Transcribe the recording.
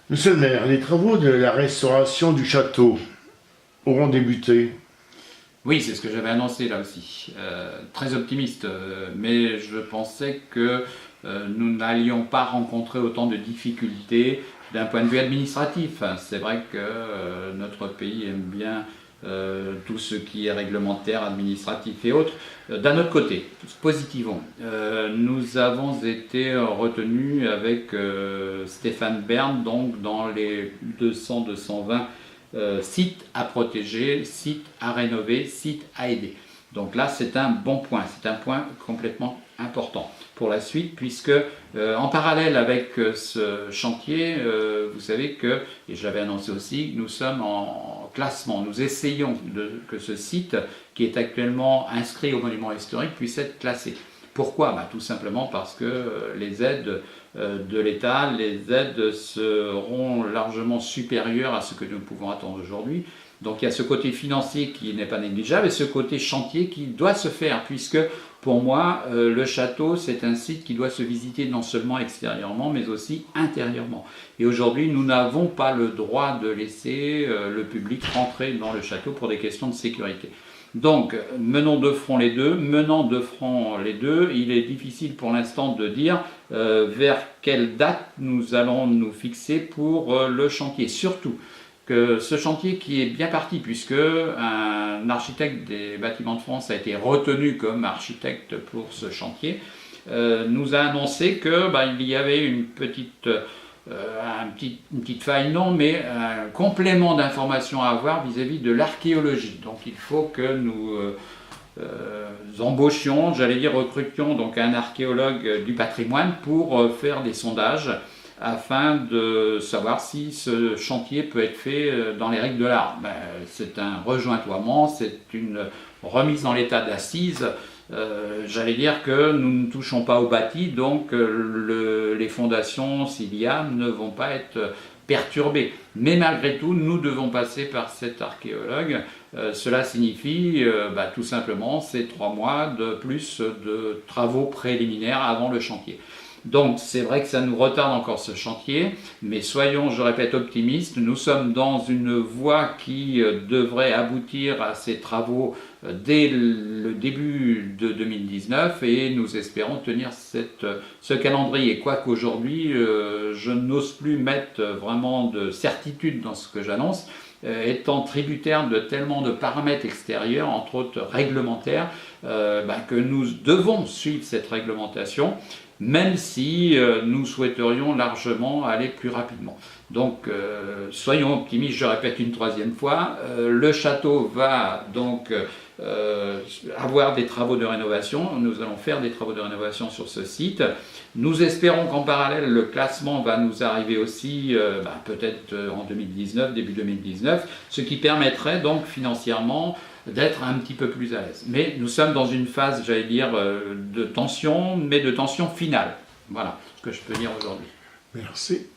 Monsieur le maire, les travaux de la restauration du château auront débuté. Oui, c'est ce que j'avais annoncé là aussi. Très optimiste, mais je pensais que nous n'allions pas rencontrer autant de difficultés d'un point de vue administratif. C'est vrai que notre pays aime bien tout ce qui est réglementaire, administratif et autres. D'un autre côté, positivement, nous avons été retenus avec Stéphane Bern, donc dans les 200-220 sites à protéger, sites à rénover, sites à aider. Donc là, c'est un bon point, c'est un point complètement important pour la suite, puisque en parallèle avec ce chantier, vous savez que, et je l'avais annoncé aussi, nous sommes en classement, nous essayons que ce site, qui est actuellement inscrit au monument historique, puisse être classé. Pourquoi? Tout simplement parce que les aides de l'État, les aides seront largement supérieures à ce que nous pouvons attendre aujourd'hui. Donc il y a ce côté financier qui n'est pas négligeable et ce côté chantier qui doit se faire, puisque pour moi, le château, c'est un site qui doit se visiter non seulement extérieurement, mais aussi intérieurement. Et aujourd'hui, nous n'avons pas le droit de laisser le public rentrer dans le château pour des questions de sécurité. Donc, menons de front les deux. Menant de front les deux, il est difficile pour l'instant de dire vers quelle date nous allons nous fixer pour le chantier. Surtout que ce chantier qui est bien parti, puisque un architecte des Bâtiments de France a été retenu comme architecte pour ce chantier, nous a annoncé qu'il y avait une petite faille, non, mais un complément d'information à avoir vis-à-vis de l'archéologie. Donc il faut que nous embauchions, recrutions donc un archéologue du patrimoine pour faire des sondages afin de savoir si ce chantier peut être fait dans les règles de l'art. C'est un rejointoiement, c'est une remise en l'état d'assise. Que nous ne touchons pas au bâti, donc les fondations, s'il y a, ne vont pas être perturbées. Mais malgré tout, nous devons passer par cet archéologue. Cela signifie tout simplement ces 3 mois de plus de travaux préliminaires avant le chantier. Donc c'est vrai que ça nous retarde encore ce chantier, mais soyons, je répète, optimistes. Nous sommes dans une voie qui devrait aboutir à ces travaux dès le début de 2019 et nous espérons tenir ce calendrier. Quoique aujourd'hui, je n'ose plus mettre vraiment de certitude dans ce que j'annonce, étant tributaire de tellement de paramètres extérieurs, entre autres réglementaires, que nous devons suivre cette réglementation, même si nous souhaiterions largement aller plus rapidement. Donc soyons optimistes, je répète une 3e fois, le château va donc avoir des travaux de rénovation, nous allons faire des travaux de rénovation sur ce site. Nous espérons qu'en parallèle le classement va nous arriver aussi peut-être en 2019, début 2019, ce qui permettrait donc financièrement d'être un petit peu plus à l'aise. Mais nous sommes dans une phase, de tension, mais de tension finale. Voilà ce que je peux dire aujourd'hui. Merci.